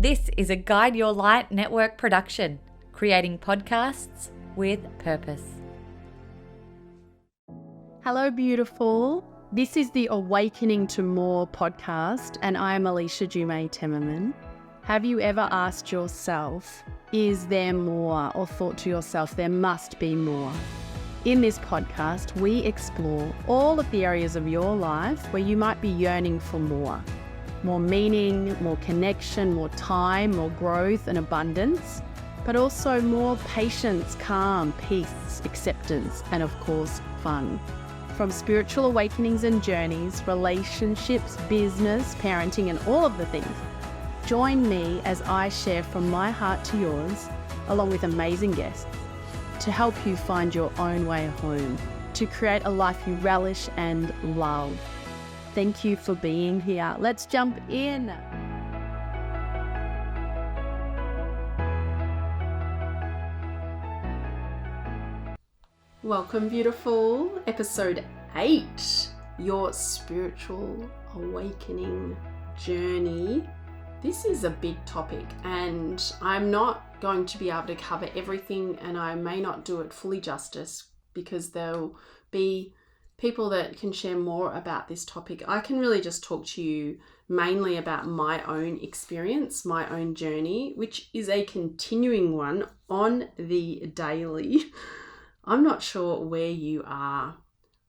This is a Guide Your Light network production, creating podcasts with purpose. Hello, beautiful. This is the Awakening to More podcast, and I'm Alicia Timmerman. Have you ever asked yourself, is there more? Or thought to yourself, there must be more? In this podcast, we explore all of the areas of your life where you might be yearning for more. More meaning, more connection, more time, more growth and abundance, but also more patience, calm, peace, acceptance, and of course, fun. From spiritual awakenings and journeys, relationships, business, parenting, and all of the things. Join me as I share from my heart to yours, along with amazing guests, to help you find your own way home, to create a life you relish and love. Thank you for being here. Let's jump in. Welcome, beautiful. Episode 8, your spiritual awakening journey. This is a big topic, and I'm not going to be able to cover everything, and I may not do it fully justice because there'll be people that can share more about this topic. I can really just talk to you mainly about my own experience, my own journey, which is a continuing one on the daily. I'm not sure where you are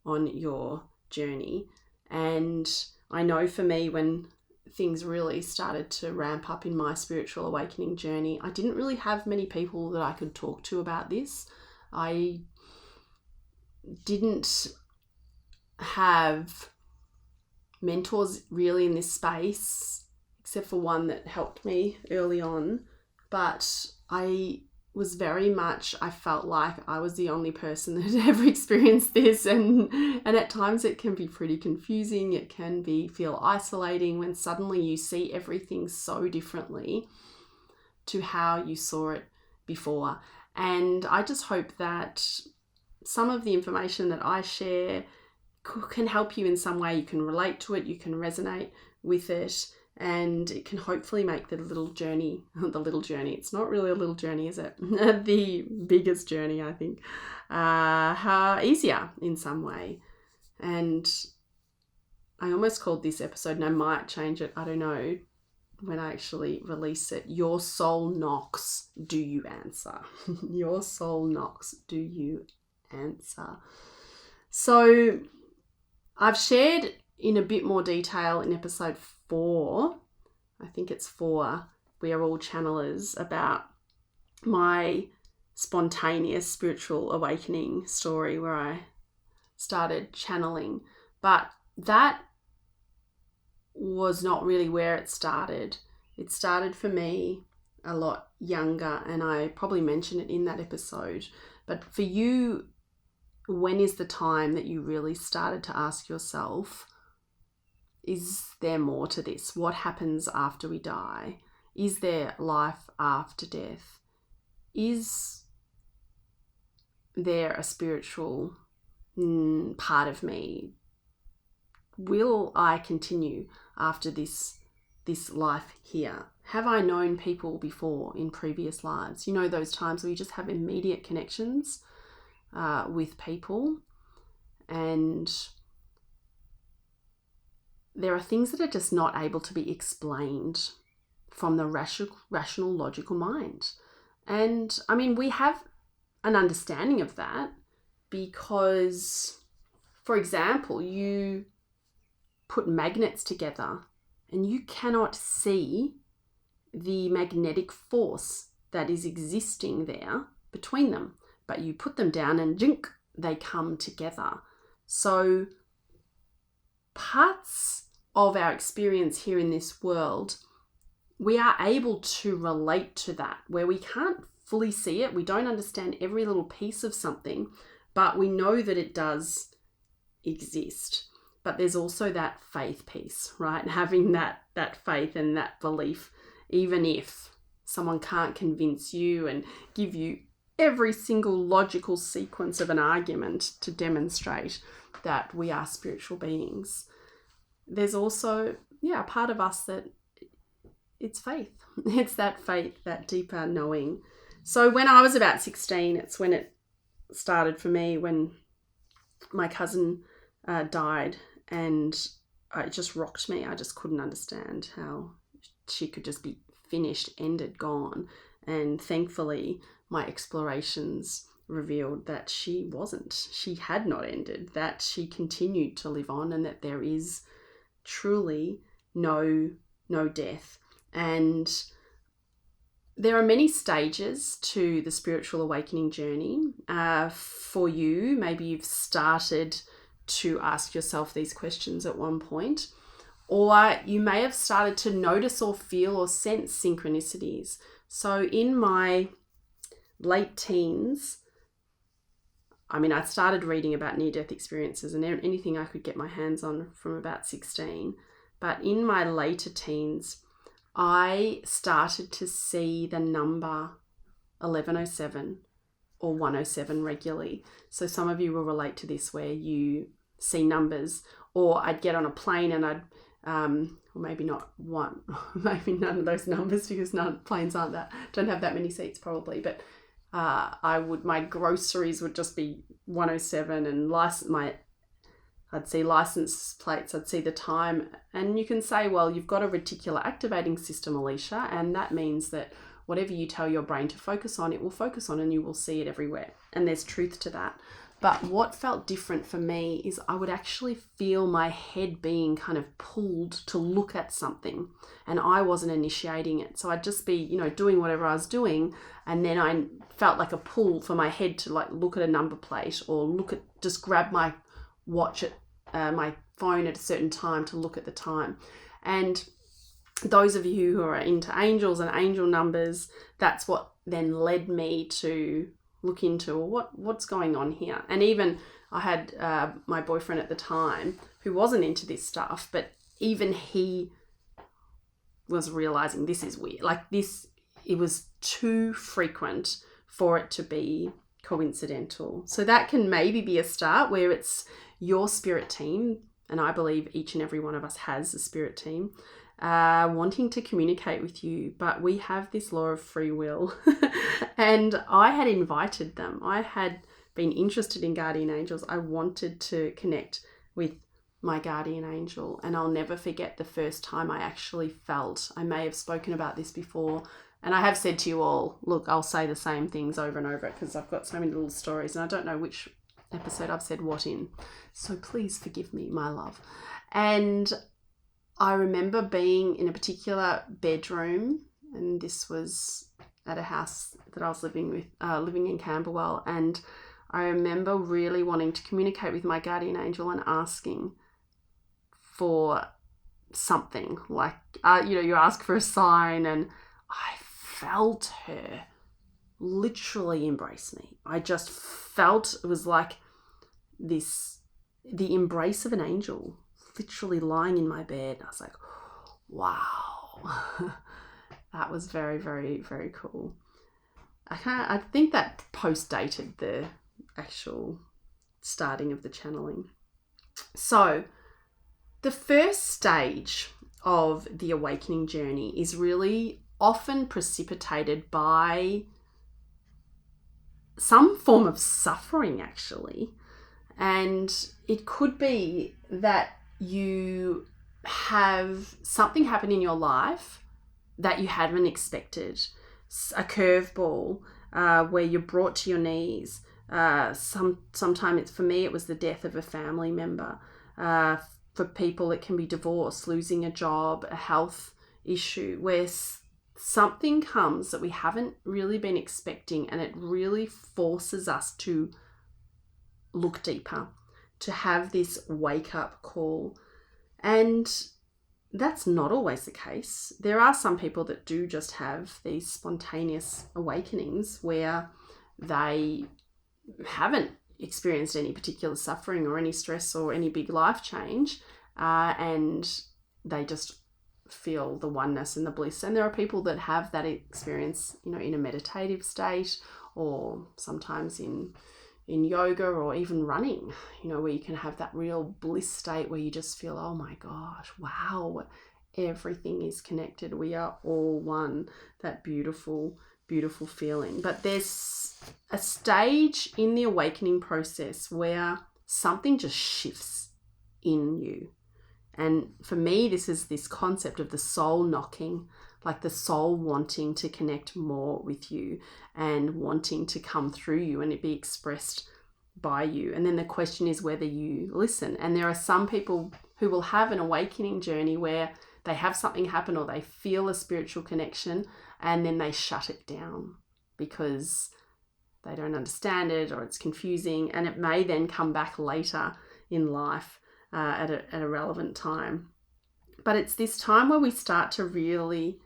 on your journey. And I know for me, when things really started to ramp up in my spiritual awakening journey, I didn't really have many people that I could talk to about this. I didn't have mentors really in this space, except for one that helped me early on. But I was very much, I felt like I was the only person that had ever experienced this, and at times it can be pretty confusing. It can feel isolating when suddenly you see everything so differently to how you saw it before. And I just hope that some of the information that I share can help you in some way. You can relate to it, you can resonate with it, and it can hopefully make the little journey, it's not really a little journey, is it? The biggest journey, I think, easier in some way. And I almost called this episode, and I might change it, I don't know, when I actually release it, Your Soul Knocks, Do You Answer? Your soul knocks, do you answer? So I've shared in a bit more detail in episode 4, I think it's 4, We Are All Channelers, about my spontaneous spiritual awakening story where I started channeling. But that was not really where it started. It started for me a lot younger, and I probably mentioned it in that episode. But for you, when is the time that you really started to ask yourself, is there more to this? What happens after we die? Is there life after death? Is there a spiritual part of me? Will I continue after this life here? Have I known people before in previous lives? You know, those times where you just have immediate connections with people, and there are things that are just not able to be explained from the rational logical mind. And I mean, we have an understanding of that because, for example, you put magnets together and you cannot see the magnetic force that is existing there between them. But you put them down and jink, they come together. So parts of our experience here in this world, we are able to relate to that, where we can't fully see it. We don't understand every little piece of something, but we know that it does exist. But there's also that faith piece, right? Having that faith and that belief, even if someone can't convince you and give you every single logical sequence of an argument to demonstrate that we are spiritual beings. There's also, a part of us that it's faith. It's that faith, that deeper knowing. So when I was about 16, it's when it started for me, when my cousin died, and it just rocked me. I just couldn't understand how she could just be finished, ended, gone. And thankfully, my explorations revealed that she wasn't. She had not ended, that she continued to live on, and that there is truly no death. And there are many stages to the spiritual awakening journey. For you, maybe you've started to ask yourself these questions at one point, or you may have started to notice or feel or sense synchronicities. So in my late teens, I started reading about near-death experiences and anything I could get my hands on from about 16. But in my later teens, I started to see the number 1107 or 107 regularly. So some of you will relate to this, where you see numbers, or I'd get on a plane and I'd, or maybe not one, maybe none of those numbers, because planes don't have that many seats probably, but my groceries would just be 107, and I'd see license plates, I'd see the time, and you can say, well, you've got a reticular activating system, Alicia, and that means that whatever you tell your brain to focus on, it will focus on, and you will see it everywhere. And there's truth to that. But what felt different for me is I would actually feel my head being kind of pulled to look at something, and I wasn't initiating it. So I'd just be, doing whatever I was doing, and then I felt like a pull for my head to look at a number plate, or just grab my watch at my phone at a certain time to look at the time. And those of you who are into angels and angel numbers, that's what then led me to look into what's going on here. And even I had my boyfriend at the time who wasn't into this stuff, but even he was realizing this is weird. It was too frequent for it to be coincidental. So that can maybe be a start, where it's your spirit team, and I believe each and every one of us has a spirit team, wanting to communicate with you, but we have this law of free will. And I had invited them. I had been interested in guardian angels. I wanted to connect with my guardian angel, and I'll never forget the first time I actually felt, I may have spoken about this before, and I have said to you all, look, I'll say the same things over and over because I've got so many little stories, and I don't know which episode I've said what in. So please forgive me, my love. And I remember being in a particular bedroom, and this was at a house that I was living in Camberwell, and I remember really wanting to communicate with my guardian angel and asking for something, you ask for a sign, and I felt her literally embrace me. I just felt it was like the embrace of an angel, literally lying in my bed. I was like, wow. That was very, very, very cool. I think that post-dated the actual starting of the channeling. So the first stage of the awakening journey is really often precipitated by some form of suffering, actually. And it could be that you have something happen in your life that you hadn't expected, a curveball where you're brought to your knees. Sometimes for me, it was the death of a family member. For people, it can be divorce, losing a job, a health issue, where something comes that we haven't really been expecting, and it really forces us to look deeper, to have this wake-up call. And that's not always the case. There are some people that do just have these spontaneous awakenings where they haven't experienced any particular suffering or any stress or any big life change, and they just feel the oneness and the bliss. And there are people that have that experience, in a meditative state, or sometimes in yoga, or even running, where you can have that real bliss state where you just feel, oh my gosh, wow, Everything is connected. We are all one. That beautiful, beautiful feeling. But there's a stage in the awakening process where something just shifts in you. And for me, this is this concept of the soul knocking, like the soul wanting to connect more with you and wanting to come through you and it be expressed by you. And then the question is whether you listen. And there are some people who will have an awakening journey where they have something happen or they feel a spiritual connection and then they shut it down because they don't understand it or it's confusing, and it may then come back later in life at a relevant time. But it's this time where we start to really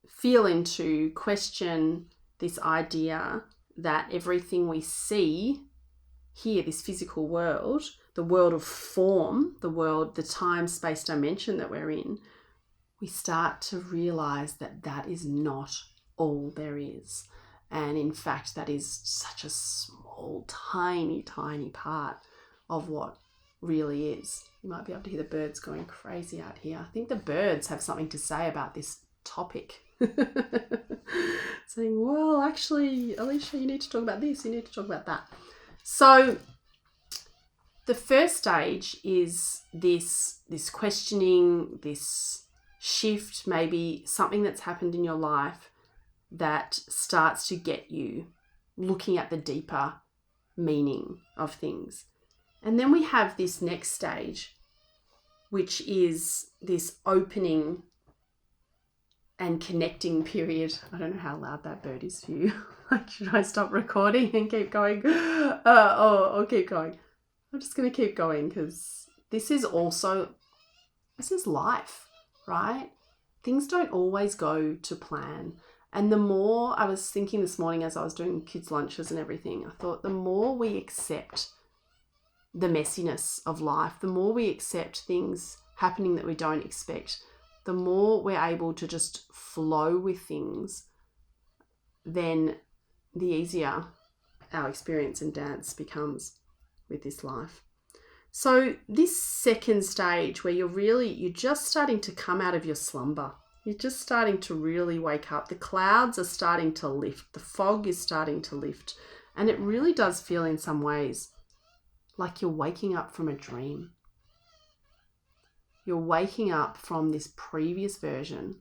feel into, question this idea that everything we see here, this physical world, the world of form, the time-space dimension that we're in, we start to realize that that is not all there is. And in fact, that is such a small, tiny, tiny part of what really is. You might be able to hear the birds going crazy out here. I think the birds have something to say about this topic. Saying, well, actually, Alicia, you need to talk about this, you need to talk about that. So the first stage is this questioning, this shift, maybe something that's happened in your life that starts to get you looking at the deeper meaning of things. And then we have this next stage, which is this opening and connecting period. I don't know how loud that bird is for you. Like, should I stop recording and keep going? Or keep going? I'm just going to keep going because this is life, right? Things don't always go to plan. And the more, I was thinking this morning as I was doing kids' lunches and everything, I thought the more we accept the messiness of life, the more we accept things happening that we don't expect, the more we're able to just flow with things, then the easier our experience and dance becomes with this life. So this second stage where you're just starting to come out of your slumber, you're just starting to really wake up, the clouds are starting to lift, the fog is starting to lift, and it really does feel in some ways like you're waking up from a dream. You're waking up from this previous version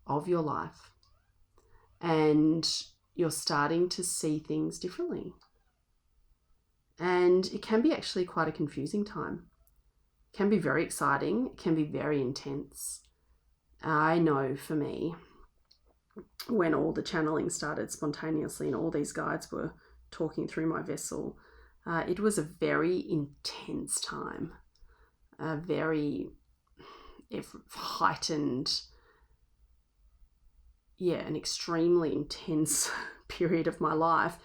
of your life and you're starting to see things differently. And it can be actually quite a confusing time. It can be very exciting. It can be very intense. I know for me, when all the channeling started spontaneously and all these guides were talking through my vessel, it was a very intense time. A very heightened, an extremely intense period of my life,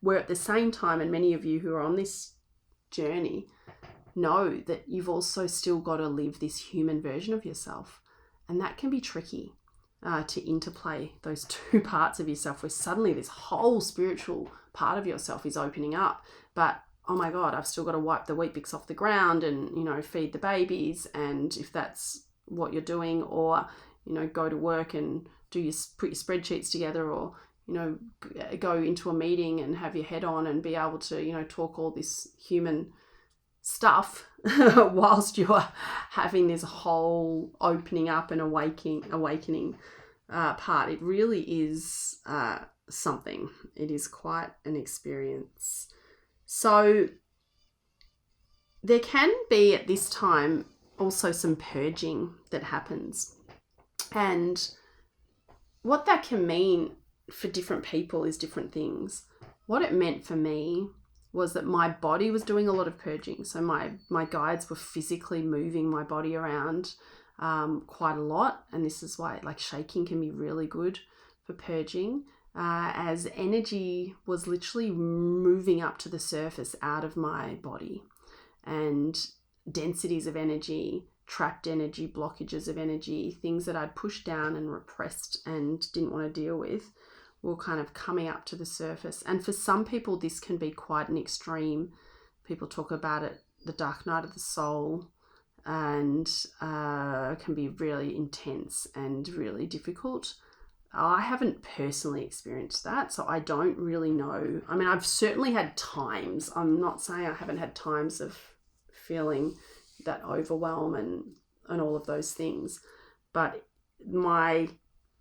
where at the same time, and many of you who are on this journey know that you've also still got to live this human version of yourself. And that can be tricky to interplay those two parts of yourself, where suddenly this whole spiritual part of yourself is opening up. But oh my God, I've still got to wipe the Weet-Bix off the ground and, feed the babies. And if that's what you're doing, or, go to work and put your spreadsheets together, or, go into a meeting and have your head on and be able to, talk all this human stuff whilst you're having this whole opening up and awakening part. It really is something. It is quite an experience. So there can be at this time also some purging that happens. And what that can mean for different people is different things. What it meant for me was that my body was doing a lot of purging. So my guides were physically moving my body around quite a lot. And this is why shaking can be really good for purging. As energy was literally moving up to the surface out of my body, and densities of energy, trapped energy, blockages of energy, things that I'd pushed down and repressed and didn't want to deal with, were kind of coming up to the surface. And for some people, this can be quite an extreme. People talk about it, the dark night of the soul. and can be really intense and really difficult. I haven't personally experienced that, so I don't really know. I mean, I've certainly had times. I'm not saying I haven't had times of feeling that overwhelm and all of those things, but my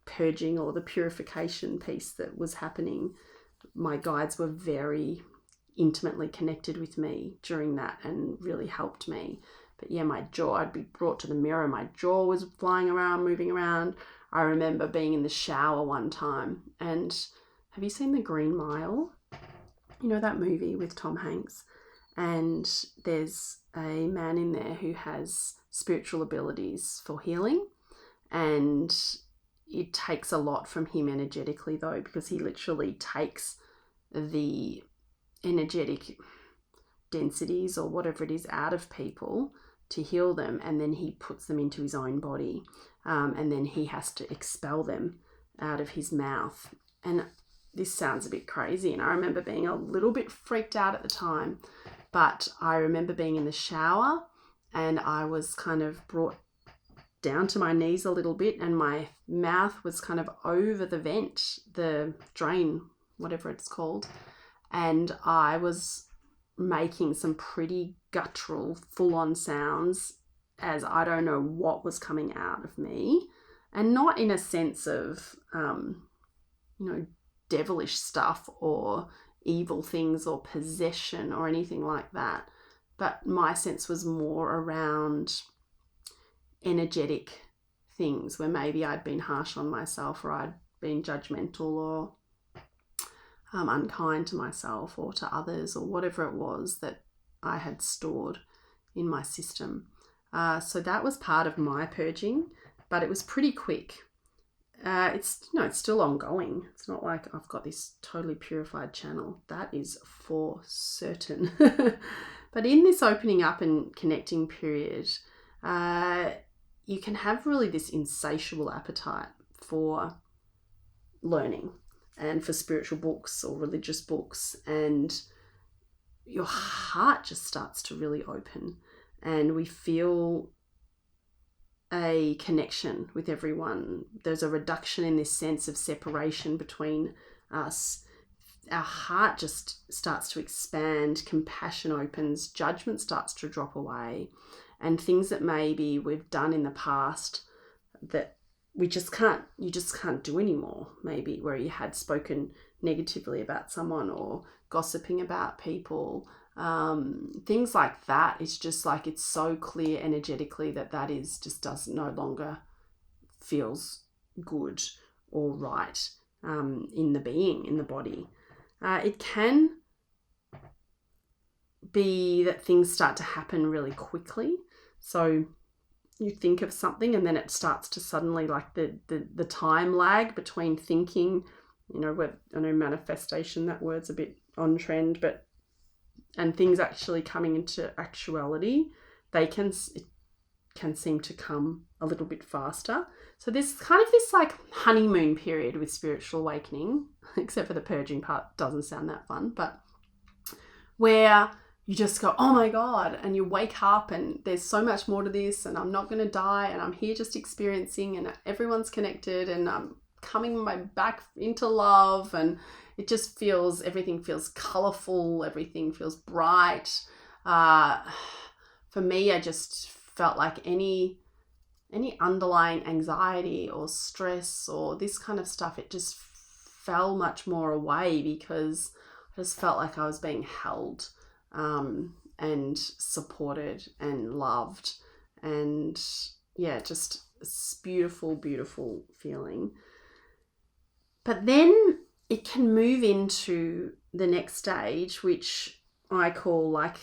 purging or the purification piece that was happening, my guides were very intimately connected with me during that and really helped me. But yeah, my jaw, I'd be brought to the mirror, my jaw was flying around, moving around. I remember being in the shower one time, and have you seen The Green Mile? You know that movie with Tom Hanks? And there's a man in there who has spiritual abilities for healing, and it takes a lot from him energetically though, because he literally takes the energetic densities or whatever it is out of people to heal them, and then he puts them into his own body, and then he has to expel them out of his mouth. And this sounds a bit crazy, and I remember being a little bit freaked out at the time, but I remember being in the shower and I was kind of brought down to my knees a little bit, and my mouth was kind of over the vent, the drain, whatever it's called, and I was making some pretty guttural, full-on sounds as I don't know what was coming out of me, and not in a sense of, devilish stuff or evil things or possession or anything like that, but my sense was more around energetic things where maybe I'd been harsh on myself, or I'd been judgmental or unkind to myself or to others, or whatever it was that I had stored in my system. So that was part of my purging, but it was pretty quick. It's still ongoing. It's not like I've got this totally purified channel. That is for certain. But in this opening up and connecting period, you can have really this insatiable appetite for learning and for spiritual books or religious books, and your heart just starts to really open, and we feel a connection with everyone. There's a reduction in this sense of separation between us. Our heart just starts to expand, compassion opens, judgment starts to drop away, and things that maybe we've done in the past that you just can't do anymore, maybe where you had spoken negatively about someone or gossiping about people, things like that. It's just like, it's so clear energetically that is just doesn't no longer feels good or right in the being, in the body. It can be that things start to happen really quickly. So you think of something and then it starts to suddenly, like the time lag between thinking, I know manifestation, that word's a bit on trend, and things actually coming into actuality, it can seem to come a little bit faster. So there's kind of this like honeymoon period with spiritual awakening, except for the purging part doesn't sound that fun, but where you just go, oh my God, and you wake up and there's so much more to this, and I'm not going to die, and I'm here just experiencing, and everyone's connected, and I'm coming back into love, and it just feels, everything feels colorful, everything feels bright. For me, I just felt like any underlying anxiety or stress or this kind of stuff, it just fell much more away, because I just felt like I was being held and supported and loved, and yeah, just this beautiful, beautiful feeling. But then it can move into the next stage, which I call like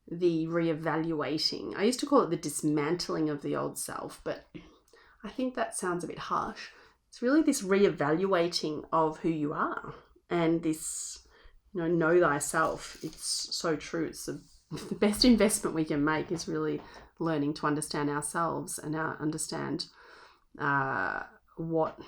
the reevaluating. I used to call it the dismantling of the old self, but I think that sounds a bit harsh. It's really this reevaluating of who you are, and this, know thyself. It's so true. It's the best investment we can make is really learning to understand ourselves and understand what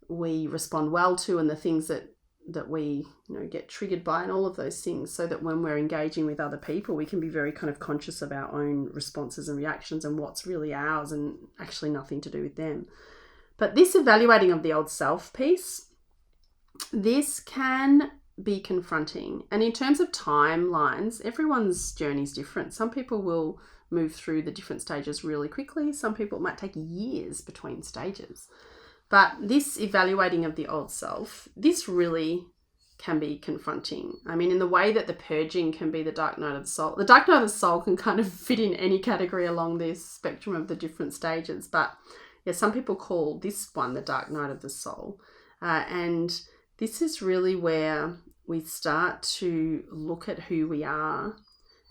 we respond well to, and the things that that we get triggered by, and all of those things, so that when we're engaging with other people, we can be very kind of conscious of our own responses and reactions and what's really ours and actually nothing to do with them. But this evaluating of the old self piece, this can be confronting. And in terms of timelines, everyone's journey is different. Some people will move through the different stages really quickly. Some people, it might take years between stages. But this evaluating of the old self, this really can be confronting. I mean, in the way that the purging can be the dark night of the soul. The dark night of the soul can kind of fit in any category along this spectrum of the different stages. But yeah, some people call this one the dark night of the soul. And this is really where we start to look at who we are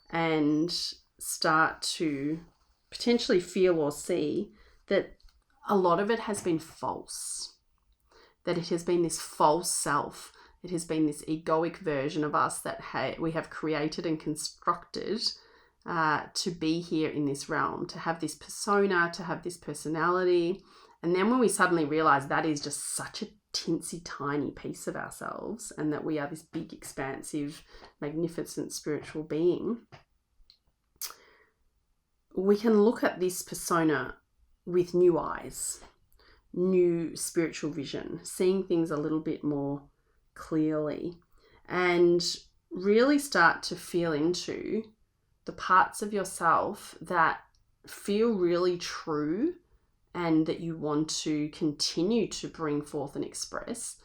and start to potentially feel or see that a lot of it has been false, that it has been this false self. It has been this egoic version of us that we have created and constructed to be here in this realm, to have this persona, to have this personality. And then when we suddenly realize that is just such a teensy tiny piece of ourselves, and that we are this big, expansive, magnificent spiritual being, we can look at this persona with new eyes, new spiritual vision, seeing things a little bit more clearly, and really start to feel into the parts of yourself that feel really true and that you want to continue to bring forth and express,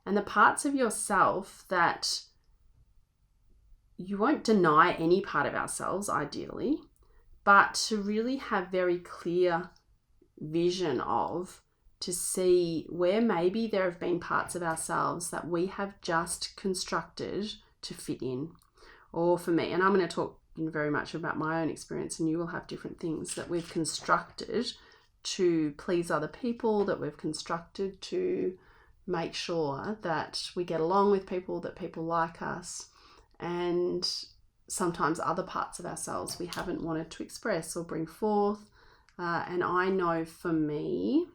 and the parts of yourself that you won't deny any part of ourselves, ideally, but to really have very clear vision of, to see where maybe there have been parts of ourselves that we have just constructed to fit in. Or for me, and I'm going to talk very much about my own experience, and you will have different things that we've constructed to please other people, that we've constructed to make sure that we get along with people, that people like us, and sometimes other parts of ourselves we haven't wanted to express or bring forth. And I know for me,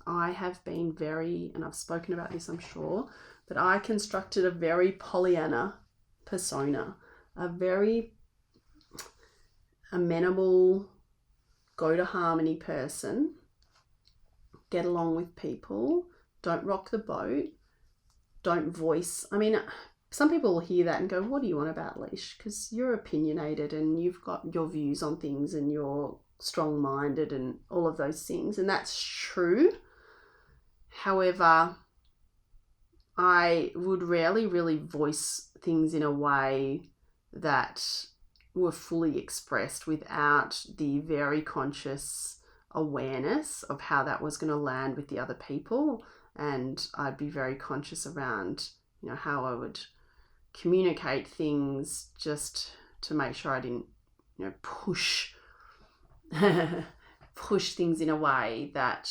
I have been very, and I've spoken about this, I'm sure, but I constructed a very Pollyanna persona, a very amenable, go to harmony person, get along with people, don't rock the boat, don't voice. I mean, some people will hear that and go, what do you want about, Leash? Because you're opinionated and you've got your views on things and you're strong-minded and all of those things. And that's true. However, I would rarely really voice things in a way that were fully expressed without the very conscious awareness of how that was going to land with the other people. And I'd be very conscious around, how I would communicate things, just to make sure I didn't, push things in a way that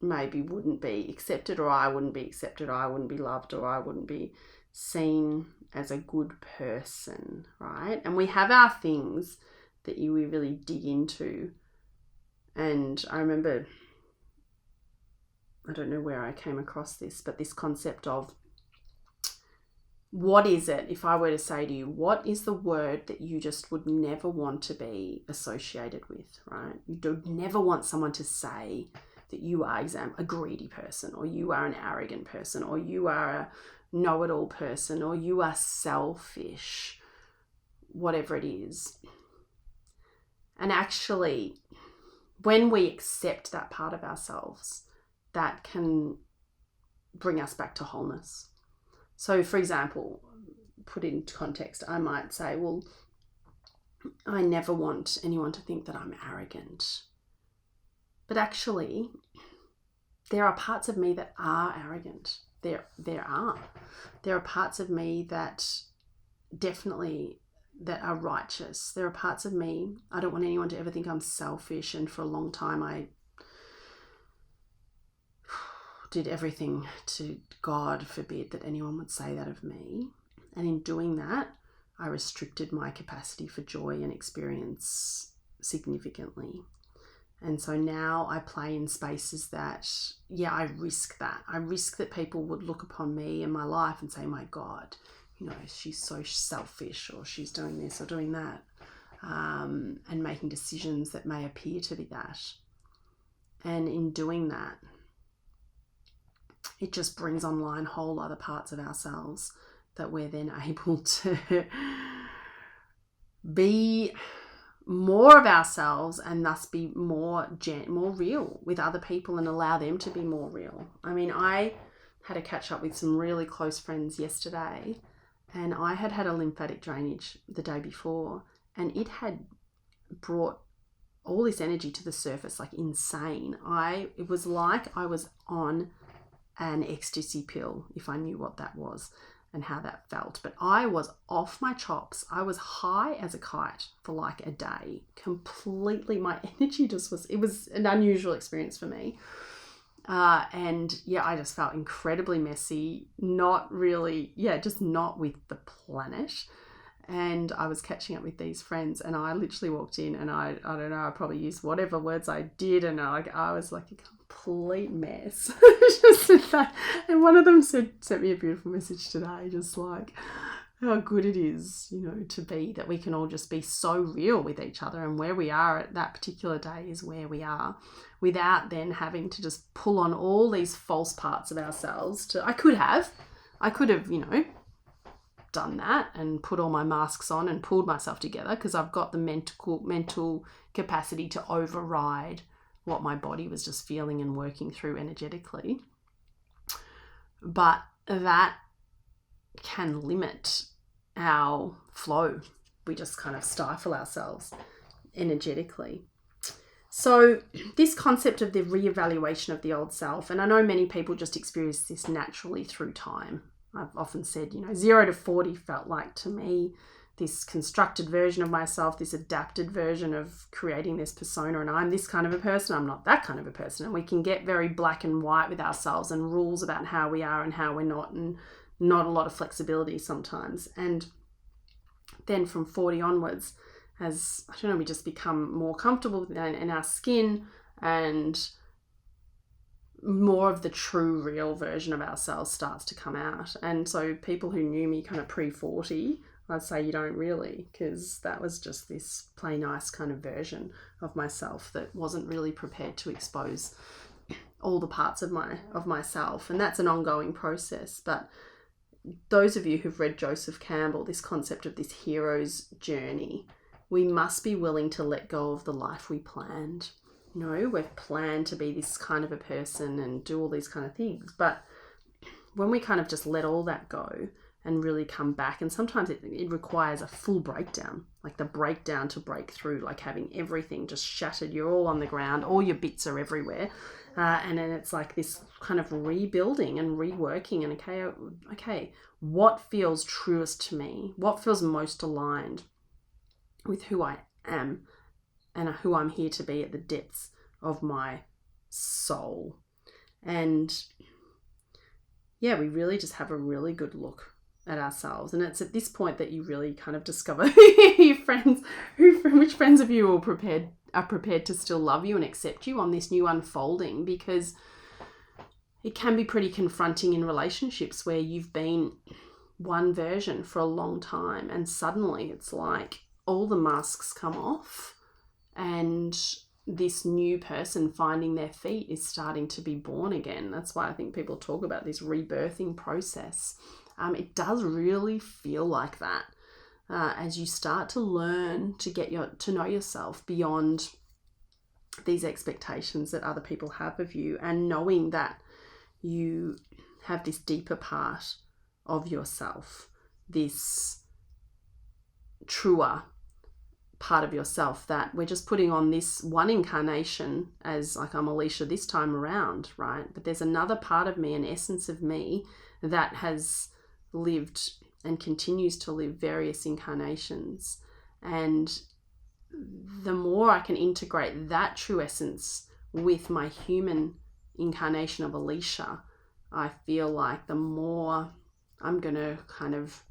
maybe wouldn't be accepted, or I wouldn't be accepted, or I wouldn't be loved, or I wouldn't be seen as a good person, right? And we have our things that we really dig into. And I remember, I don't know where I came across this, but this concept of, what is it, if I were to say to you, what is the word that you just would never want to be associated with, right? You don't never want someone to say that you are a greedy person, or you are an arrogant person, or you are a know-it-all person, or you are selfish, whatever it is. And actually, when we accept that part of ourselves, that can bring us back to wholeness. So, for example, put into context, I might say, well, I never want anyone to think that I'm arrogant. But actually, there are parts of me that are arrogant. There are. There are parts of me that definitely that are righteous. There are parts of me, I don't want anyone to ever think I'm selfish, and for a long time I did everything to, God forbid, that anyone would say that of me. And in doing that, I restricted my capacity for joy and experience significantly. And so now I play in spaces that, I risk that. I risk that people would look upon me and my life and say, my God, she's so selfish, or she's doing this or doing that, and making decisions that may appear to be that. And in doing that, it just brings online whole other parts of ourselves that we're then able to be more of ourselves and thus be more real with other people and allow them to be more real. I mean, I had a catch up with some really close friends yesterday, and I had a lymphatic drainage the day before, and it had brought all this energy to the surface like insane. It was like I was on an ecstasy pill, if I knew what that was and how that felt. But I was off my chops. I was high as a kite for like a day. Completely, my energy it was an unusual experience for me. And I just felt incredibly messy, not really, just not with the planet. And I was catching up with these friends, and I literally walked in, and I don't know, I probably used whatever words I did, and I was like a complete mess. And one of them sent me a beautiful message today, just like how good it is, to be that we can all just be so real with each other, and where we are at that particular day is where we are, without then having to just pull on all these false parts of ourselves. I could have, done that and put all my masks on and pulled myself together, because I've got the mental capacity to override what my body was just feeling and working through energetically. But that can limit our flow. We just kind of stifle ourselves energetically. So this concept of the reevaluation of the old self, and I know many people just experience this naturally through time. I've often said, 0 to 40 felt like to me this constructed version of myself, this adapted version of creating this persona, and I'm this kind of a person, I'm not that kind of a person. And we can get very black and white with ourselves and rules about how we are and how we're not, and not a lot of flexibility sometimes. And then from 40 onwards, as we just become more comfortable in our skin, and more of the true real version of ourselves starts to come out. And so people who knew me kind of pre-40, I'd say you don't really, because that was just this play nice kind of version of myself that wasn't really prepared to expose all the parts of myself. And that's an ongoing process. But those of you who've read Joseph Campbell, this concept of this hero's journey, we must be willing to let go of the life we planned. We've planned to be this kind of a person and do all these kind of things. But when we kind of just let all that go and really come back, and sometimes it requires a full breakdown, like the breakdown to break through, like having everything just shattered. You're all on the ground, all your bits are everywhere. And then it's like this kind of rebuilding and reworking, and okay, what feels truest to me? What feels most aligned with who I am and who I'm here to be at the depths of my soul? And we really just have a really good look at ourselves. And it's at this point that you really kind of discover your friends, which friends of you are prepared to still love you and accept you on this new unfolding, because it can be pretty confronting in relationships where you've been one version for a long time, and suddenly it's like all the masks come off, and this new person finding their feet is starting to be born again. That's why I think people talk about this rebirthing process. It does really feel like that as you start to learn to know yourself beyond these expectations that other people have of you, and knowing that you have this deeper part of yourself, this truer part of yourself that we're just putting on this one incarnation as like, I'm Alicia this time around, right? But there's another part of me, an essence of me, that has lived and continues to live various incarnations. And the more I can integrate that true essence with my human incarnation of Alicia, I feel like the more I'm going to kind of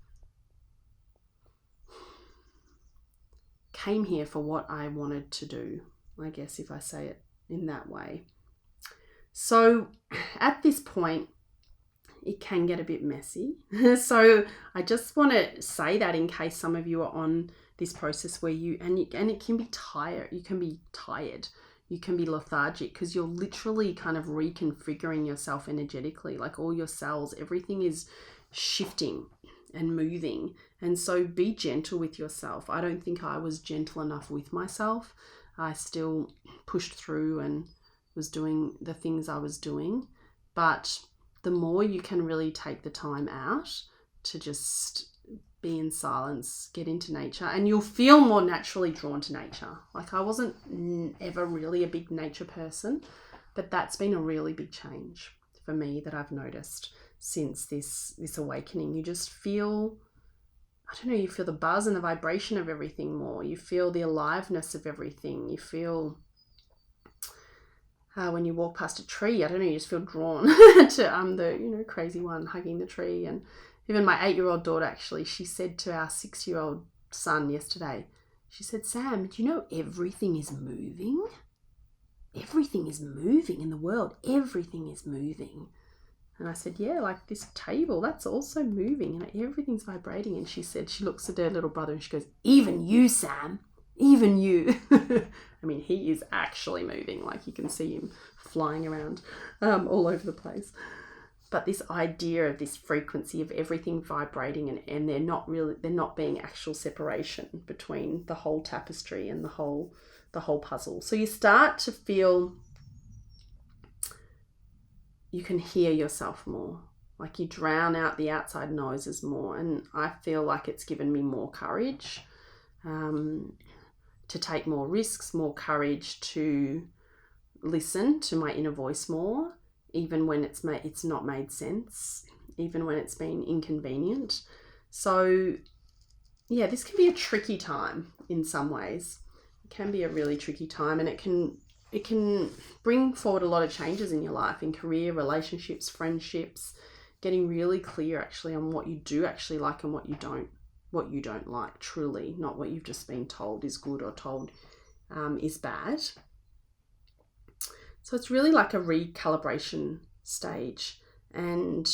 came here for what I wanted to do. I guess, if I say it in that way. So at this point, it can get a bit messy. So I just want to say that in case some of you are on this process where and it can be tired. You can be tired. You can be lethargic because you're literally kind of reconfiguring yourself energetically. Like all your cells, everything is shifting and moving. And so be gentle with yourself. I don't think I was gentle enough with myself. I still pushed through and was doing the things I was doing. But the more you can really take the time out to just be in silence, get into nature, and you'll feel more naturally drawn to nature. Like I wasn't ever really a big nature person, but that's been a really big change for me that I've noticed since this awakening. You just feel, I don't know, you feel the buzz and the vibration of everything more. You feel the aliveness of everything. You feel when you walk past a tree, I don't know, you just feel drawn to the crazy one hugging the tree. And even my 8-year-old daughter, actually, she said to our 6-year-old son yesterday, she said, Sam, do you know everything is moving? Everything is moving in the world. Everything is moving. And I said, yeah, like this table, that's also moving and everything's vibrating. And she said, she looks at her little brother and she goes, even you, Sam, even you. I mean, he is actually moving. Like you can see him flying around all over the place. But this idea of this frequency of everything vibrating and they're not being actual separation between the whole tapestry and the whole puzzle. So you start to feel, you can hear yourself more. Like you drown out the outside noises more. And I feel like it's given me more courage to take more risks, more courage to listen to my inner voice more, even when it's not made sense, even when it's been inconvenient. So yeah, this can be a tricky time in some ways. It can be a really tricky time, and it can bring forward a lot of changes in your life, in career, relationships, friendships, getting really clear actually on what you do actually like and what you don't like truly, not what you've just been told is good or told is bad. So it's really like a recalibration stage. And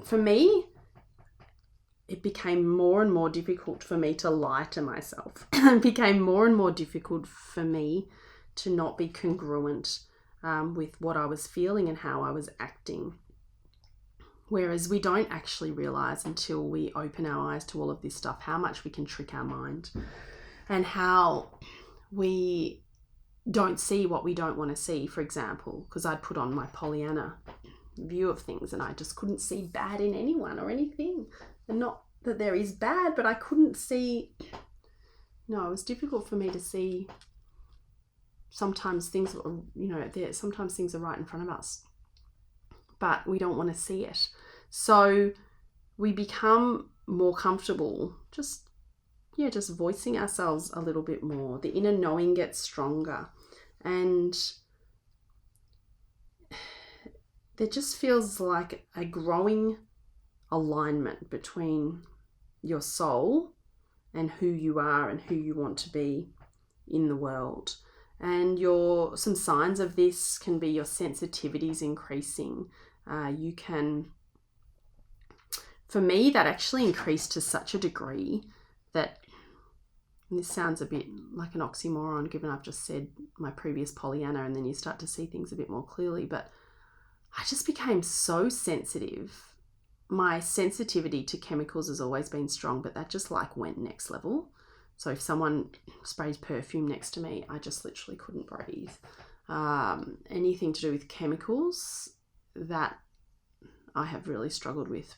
for me, it became more and more difficult for me to lie to myself. It became more and more difficult for me to not be congruent with what I was feeling and how I was acting. Whereas we don't actually realize until we open our eyes to all of this stuff, how much we can trick our mind and how we don't see what we don't want to see, for example, because I'd put on my Pollyanna view of things and I just couldn't see bad in anyone or anything. And not that there is bad, but I couldn't see, it was difficult for me to see sometimes things, sometimes things are right in front of us, but we don't want to see it. So we become more comfortable just voicing ourselves a little bit more. The inner knowing gets stronger, and there just feels like a growing alignment between your soul and who you are and who you want to be in the world. And some signs of this can be your sensitivities increasing. For me, that actually increased to such a degree that, and this sounds a bit like an oxymoron given I've just said my previous Pollyanna, and then you start to see things a bit more clearly, but I just became so sensitive. My sensitivity to chemicals has always been strong, but that just like went next level. So if someone sprays perfume next to me, I just literally couldn't breathe. Anything to do with chemicals, that I have really struggled with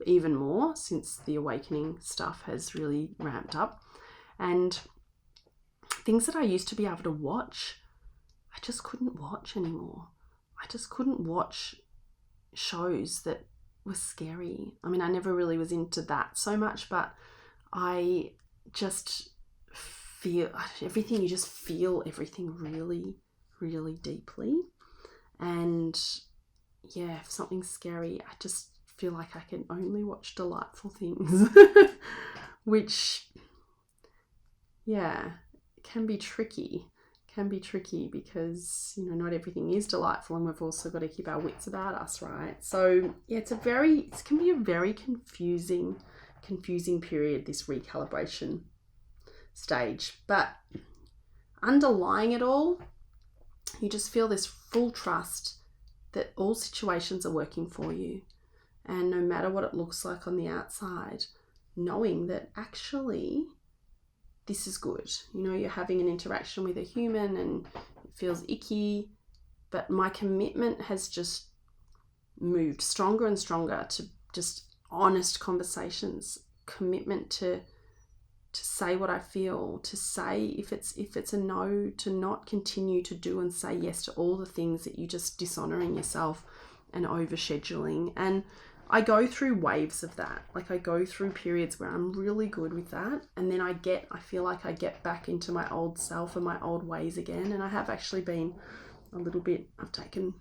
even more since the awakening stuff has really ramped up. And things that I used to be able to watch, I just couldn't watch anymore. I just couldn't watch shows that were scary. I mean, I never really was into that so much, but I just feel everything. You just feel everything really, really deeply. And yeah, if something's scary, I just feel like I can only watch delightful things, which, can be tricky. Because, not everything is delightful, and we've also got to keep our wits about us, right? So yeah, it can be a very confusing period, this recalibration stage. But underlying it all, you just feel this full trust that all situations are working for you. And no matter what it looks like on the outside, knowing that actually this is good. You're having an interaction with a human and it feels icky, but my commitment has just moved stronger and stronger to just honest conversations, commitment to say what I feel, to say if it's a no, to not continue to do and say yes to all the things that you're just dishonoring yourself and overscheduling. And I go through waves of that. Like, I go through periods where I'm really good with that, and then I feel like I get back into my old self and my old ways again. And I have actually been I've taken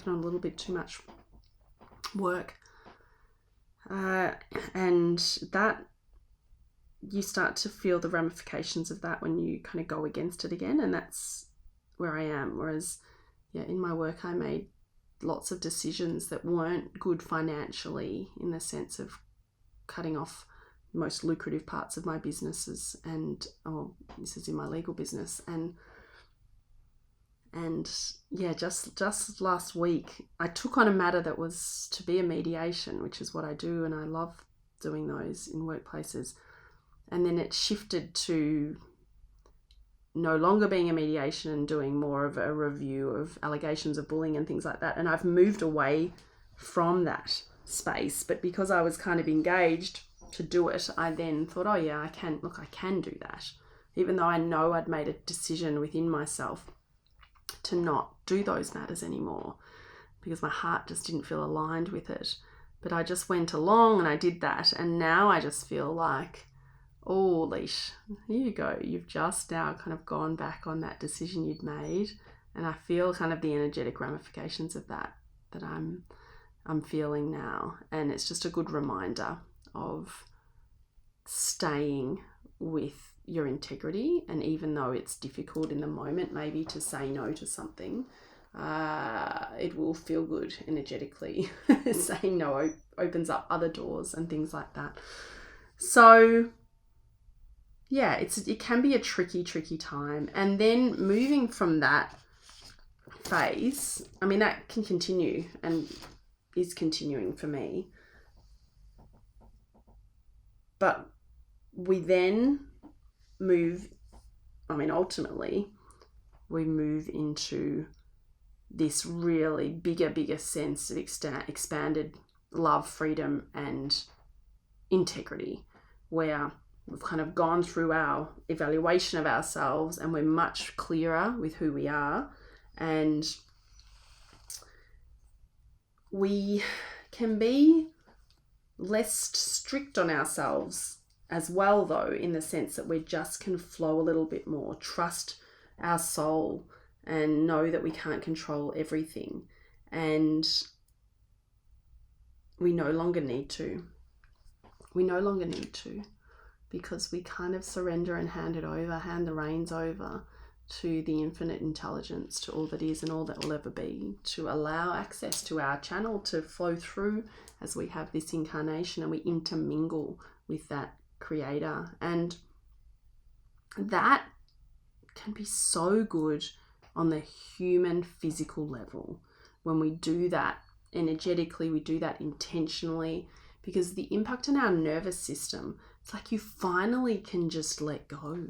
on a little bit too much work, and that you start to feel the ramifications of that when you kind of go against it again. And that's where I am. Whereas, in my work, I made lots of decisions that weren't good financially, in the sense of cutting off the most lucrative parts of my businesses, and this is in my legal business, and just last week I took on a matter that was to be a mediation, which is what I do, and I love doing those in workplaces, and then it shifted to no longer being a mediation and doing more of a review of allegations of bullying and things like that. And I've moved away from that space. But because I was kind of engaged to do it, I then thought, I can do that. Even though I know I'd made a decision within myself to not do those matters anymore, because my heart just didn't feel aligned with it. But I just went along and I did that. And now I just feel like, oh, Alicia, here you go. You've just now kind of gone back on that decision you'd made. And I feel kind of the energetic ramifications of that I'm feeling now. And it's just a good reminder of staying with your integrity. And even though it's difficult in the moment maybe to say no to something, it will feel good energetically. Saying no opens up other doors and things like that. So yeah, it can be a tricky time. And then moving from that phase, that can continue and is continuing for me. But we then ultimately we move into this really bigger sense of expanded love, freedom, and integrity, where we've kind of gone through our evaluation of ourselves and we're much clearer with who we are. And we can be less strict on ourselves as well, though, in the sense that we just can flow a little bit more, trust our soul, and know that we can't control everything. And we no longer need to. Because we kind of surrender and hand the reins over to the infinite intelligence, to all that is and all that will ever be, to allow access to our channel to flow through as we have this incarnation and we intermingle with that creator. And that can be so good on the human physical level. When we do that energetically, we do that intentionally, because the impact on our nervous system, it's like you finally can just let go.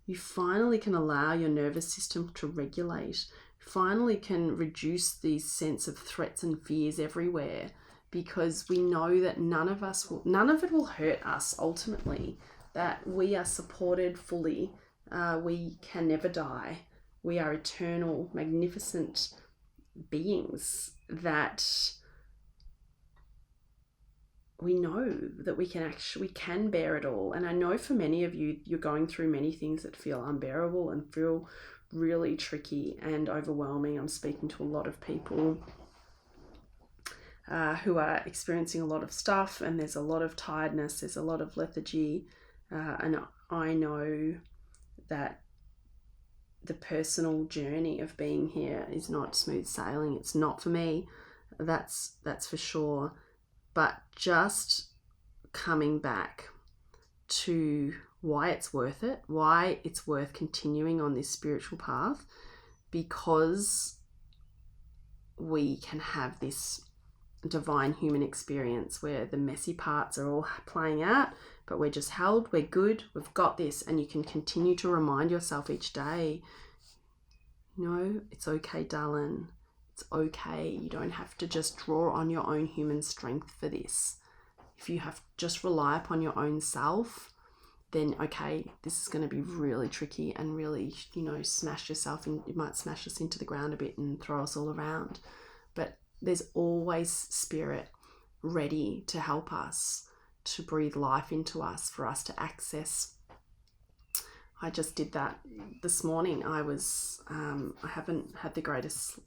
You finally can allow your nervous system to regulate. You finally can reduce the sense of threats and fears everywhere, because we know that none of it will hurt us ultimately, that we are supported fully. We can never die. We are eternal, magnificent beings that we know that we can bear it all. And I know for many of you, you're going through many things that feel unbearable and feel really tricky and overwhelming. I'm speaking to a lot of people who are experiencing a lot of stuff, and there's a lot of tiredness, there's a lot of lethargy, and I know that the personal journey of being here is not smooth sailing. It's not for me. That's for sure. But just coming back to why it's worth it, why it's worth continuing on this spiritual path, because we can have this divine human experience where the messy parts are all playing out, but we're just held, we're good, we've got this. And you can continue to remind yourself each day, it's okay, darling. It's okay. You don't have to just draw on your own human strength for this. If you have just rely upon your own self, then okay, this is going to be really tricky and really, smash yourself, and it might smash us into the ground a bit and throw us all around. But there's always spirit ready to help us, to breathe life into us, for us to access. I just did that this morning. I haven't had the greatest,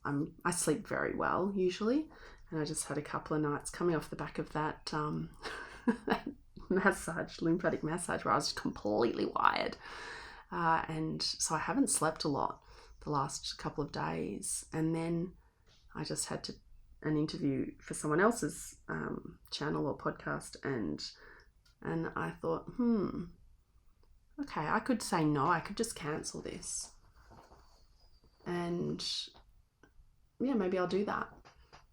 I sleep very well usually, and I just had a couple of nights coming off the back of that massage, lymphatic massage, where I was completely wired. And so I haven't slept a lot the last couple of days. And then I just had an interview for someone else's channel or podcast, and I thought, okay, I could say no, I could just cancel this. And yeah, maybe I'll do that.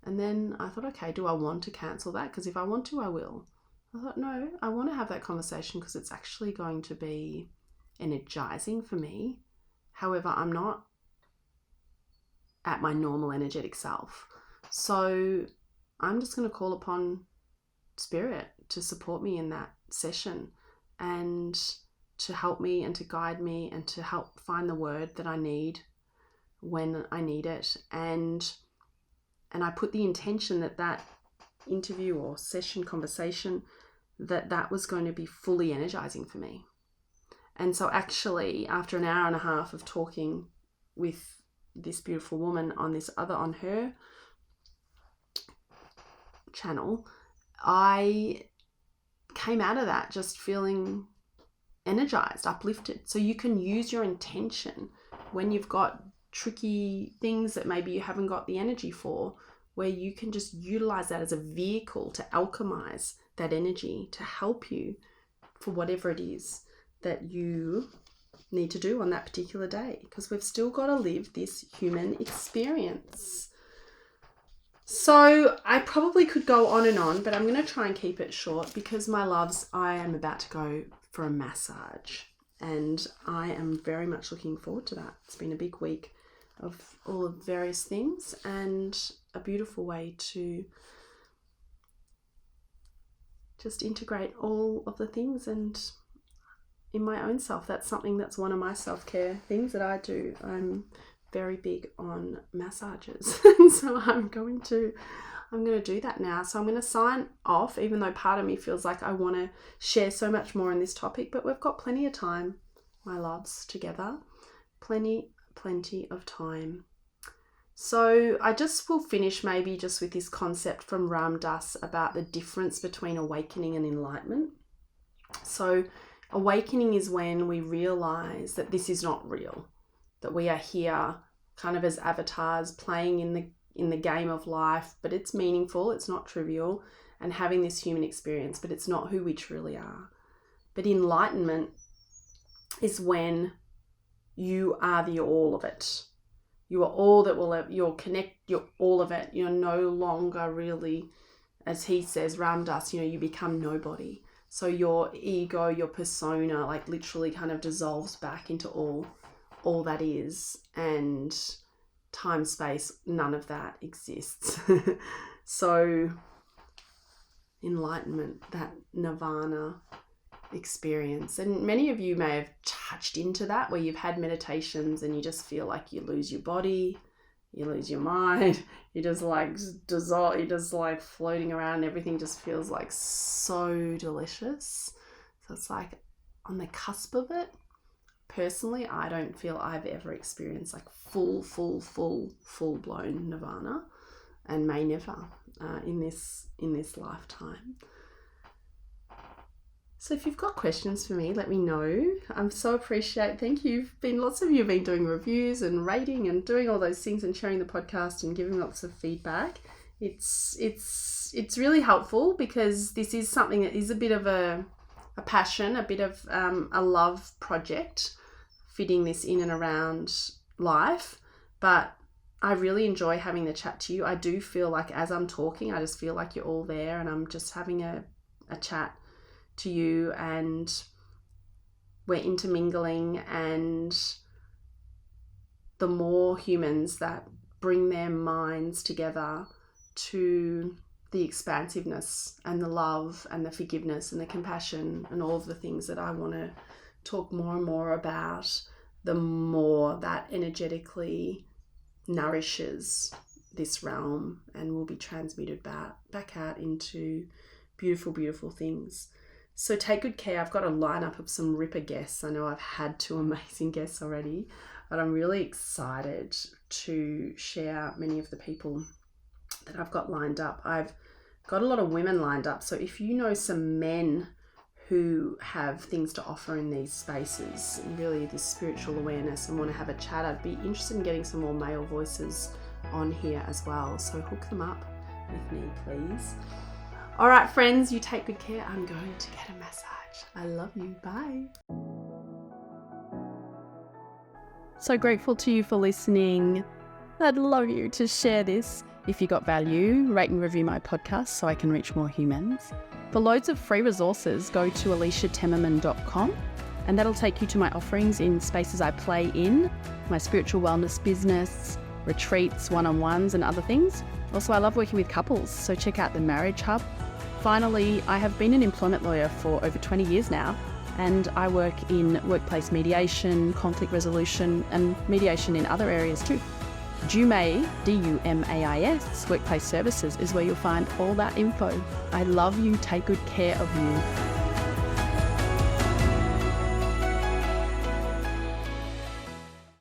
And then I thought, okay, do I want to cancel that? Because if I want to, I will. I thought, no, I want to have that conversation because it's actually going to be energizing for me. However, I'm not at my normal energetic self. So I'm just going to call upon spirit to support me in that session and to help me and to guide me and to help find the word that I need when I need it. And I put the intention that interview or session conversation, that was going to be fully energizing for me. And so actually, after an hour and a half of talking with this beautiful woman on her channel, I came out of that just feeling energized, uplifted. So you can use your intention when you've got tricky things that maybe you haven't got the energy for, where you can just utilize that as a vehicle to alchemize that energy to help you for whatever it is that you need to do on that particular day, because we've still got to live this human experience. So I probably could go on and on, but I'm going to try and keep it short because, my loves, I am about to go for a massage and I am very much looking forward to that. It's been a big week of all of various things and a beautiful way to just integrate all of the things and in my own self. That's something that's one of my self-care things that I do. I'm very big on massages. And so I'm going to do that now. So I'm going to sign off, even though part of me feels like I want to share so much more on this topic, but we've got plenty of time, my loves, together. Plenty of time. So I just will finish maybe just with this concept from Ram Dass about the difference between awakening and enlightenment. So awakening is when we realize that this is not real, that we are here kind of as avatars playing in the game of life, but it's meaningful, it's not trivial, and having this human experience, but it's not who we truly are. But enlightenment is when you are the all of it. You are all that will ever, you're all of it. You're no longer really, as he says, Ram Dass, you become nobody. So your ego, your persona, like literally kind of dissolves back into all that is, and time, space, none of that exists. So enlightenment, that nirvana experience, and many of you may have touched into that, where you've had meditations and you just feel like you lose your body, you lose your mind, you just like dissolve, you're just like floating around and everything just feels like so delicious. So it's like on the cusp of it. Personally, I don't feel I've ever experienced like full-blown nirvana, and may never in this lifetime. So if you've got questions for me, let me know. I'm so appreciate. Thank you. Lots of you have been doing reviews and rating and doing all those things and sharing the podcast and giving lots of feedback. It's really helpful because this is something that is a bit of a passion, a bit of a love project, fitting this in and around life. But I really enjoy having the chat to you. I do feel like as I'm talking, I just feel like you're all there and I'm just having a chat to you, and we're intermingling, and the more humans that bring their minds together to the expansiveness and the love and the forgiveness and the compassion and all of the things that I want to talk more and more about, the more that energetically nourishes this realm and will be transmuted back out into beautiful, beautiful things. So take good care. I've got a lineup of some ripper guests. I know I've had 2 amazing guests already, but I'm really excited to share many of the people that I've got lined up. I've got a lot of women lined up. So if you know some men who have things to offer in these spaces, really this spiritual awareness, and want to have a chat, I'd be interested in getting some more male voices on here as well. So hook them up with me, please. All right, friends, you take good care. I'm going to get a massage. I love you. Bye. So grateful to you for listening. I'd love you to share this. If you got value, rate and review my podcast so I can reach more humans. For loads of free resources, go to aliciatemmerman.com, and that'll take you to my offerings in spaces I play in, my spiritual wellness business, retreats, one-on-ones and other things. Also, I love working with couples, so check out the Marriage Hub. Finally, I have been an employment lawyer for over 20 years now, and I work in workplace mediation, conflict resolution, and mediation in other areas too. DUMAIS, Workplace Services, is where you'll find all that info. I love you. Take good care of you.